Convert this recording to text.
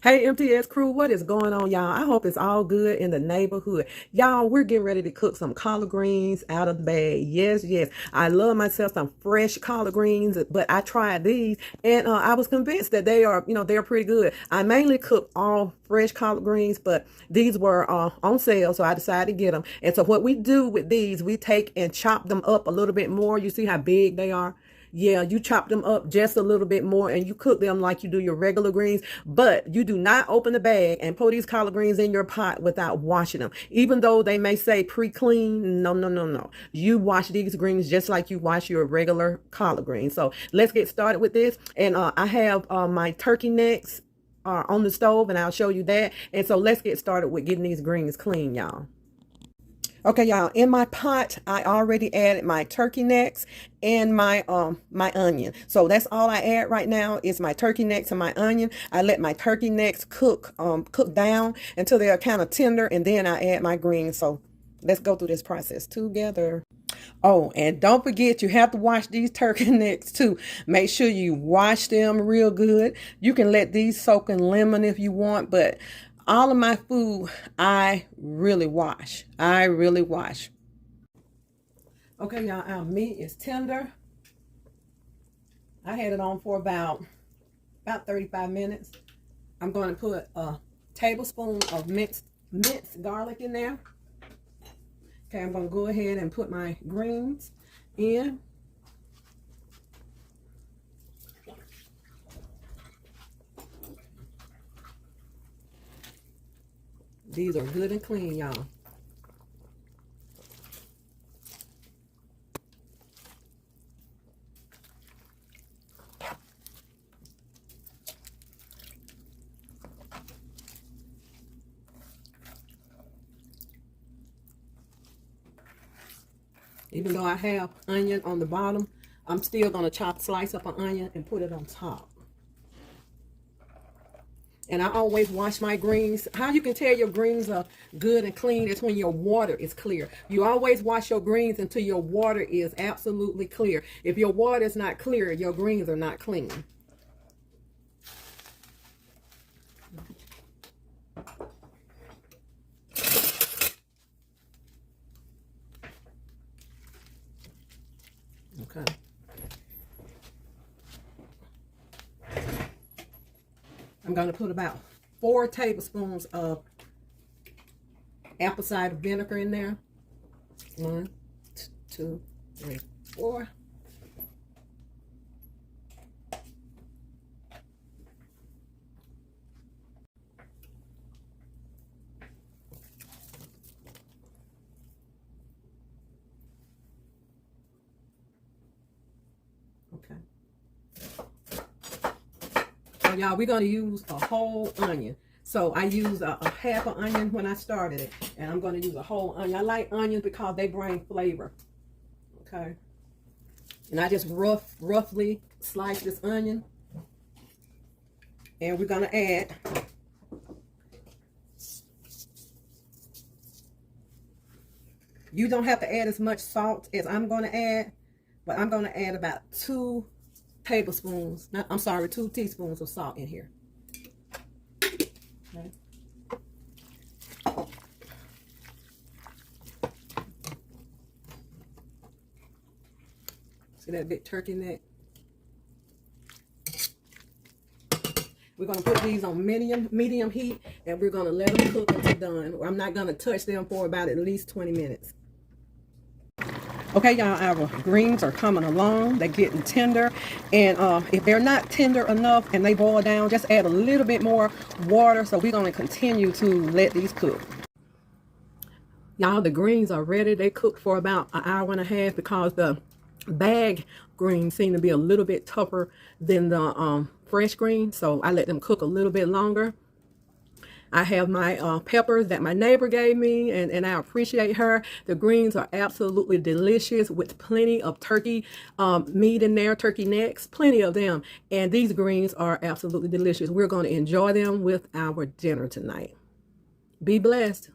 Hey, MTS crew, what is going on, y'all? I hope it's all good in the neighborhood. Y'all, we're getting ready to cook some collard greens out of the bag. Yes, yes. I love myself some fresh collard greens, but I tried these and I was convinced that they are, they're pretty good. I mainly cook all fresh collard greens, but these were on sale, so I decided to get them. And so what we do with these, we take and chop them up a little bit more. You see how big they are? Yeah, you chop them up just a little bit more and you cook them like you do your regular greens, but you do not open the bag and pour these collard greens in your pot without washing them. Even though they may say pre-clean, no, no, no, no. You wash these greens just like you wash your regular collard greens. So let's get started with this. And I have my turkey necks on the stove and I'll show you that. And so let's get started with getting these greens clean, y'all. Okay, y'all, in my pot, I already added my turkey necks and my onion. So that's all I add right now is my turkey necks and my onion. I let my turkey necks cook down until they are kind of tender, and then I add my greens. So let's go through this process together. Oh, and don't forget, you have to wash these turkey necks too. Make sure you wash them real good. You can let these soak in lemon if you want, but all of my food, I really wash. I really wash. Okay, y'all, our meat is tender. I had it on for about 35 minutes. I'm going to put a tablespoon of minced garlic in there. Okay, I'm going to go ahead and put my greens in. These are good and clean, y'all. Even though I have onion on the bottom, I'm still going to slice up an onion and put it on top. And I always wash my greens. How you can tell your greens are good and clean is when your water is clear. You always wash your greens until your water is absolutely clear. If your water is not clear, your greens are not clean. Okay. I'm going to put about 4 tablespoons of apple cider vinegar in there. 1, 2, 3, 4. Okay. Y'all, we're going to use a whole onion. So I used a half an onion when I started it, and I'm going to use a whole onion. I like onions because they bring flavor. Okay. And I just roughly slice this onion. And we're going to add you don't have to add as much salt as I'm going to add, but I'm going to add about 2 tablespoons, I'm sorry, 2 teaspoons of salt in here. Okay. See that big turkey neck? We're going to put these on medium heat, and we're going to let them cook until done. I'm not going to touch them for about at least 20 minutes. Okay, y'all, our greens are coming along. They're getting tender. And if they're not tender enough and they boil down, just add a little bit more water. So we're going to continue to let these cook. Y'all, the greens are ready. They cooked for about an hour and a half because the bag greens seem to be a little bit tougher than the fresh greens. So I let them cook a little bit longer. I have my peppers that my neighbor gave me, and I appreciate her. The greens are absolutely delicious with plenty of turkey meat in there, turkey necks, plenty of them. And these greens are absolutely delicious. We're going to enjoy them with our dinner tonight. Be blessed.